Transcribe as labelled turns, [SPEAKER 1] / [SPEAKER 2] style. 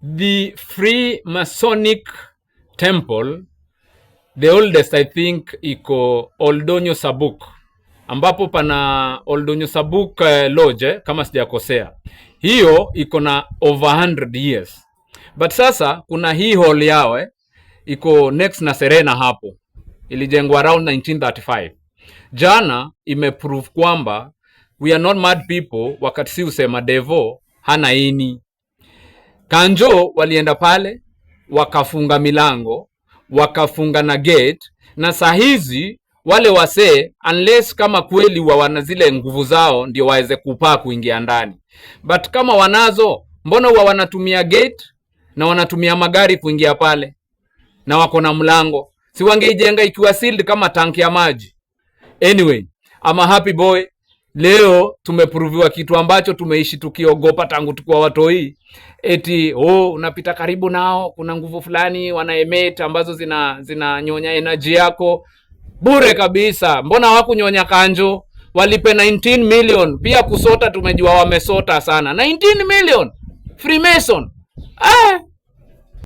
[SPEAKER 1] The Freemasonic Temple, the oldest I think iko Oldonyo Sabuk, ambapo pana Oldonyo Sabuk Lodge kama sijakosea. Hiyo iko na over 100 years. But sasa kuna hii hall yao iko next na Serena hapo. Ilijengwa around 1935. Jana imeprove kwamba we are not mad people wakati si usema Devo hana ini. Kanjo walienda pale, wakafunga milango, wakafunga na gate, na sahizi wale wasee unless kama kweli wana zile nguvu zao ndio waweze kupaa kuingia ndani. But kama wanazo, mbona wanatumia gate na wanatumia magari kuingia pale na wako na mlango? Si wangeijenga ikiwa sealed kama tanki ya maji. Anyway, I'm a happy boy. Leo tumeproviwa kitu ambacho tumeishi tukiogopa tangu tukiwa watoi. Eti unapita karibu nao, kuna nguvu fulani wanaemete ambazo zinanyonya energy yako. Bure kabisa. Mbona hawakunyonya Kanjo? Walipe 19 million. Pia kusota tumejua wamesota sana. 19 million. Freemason.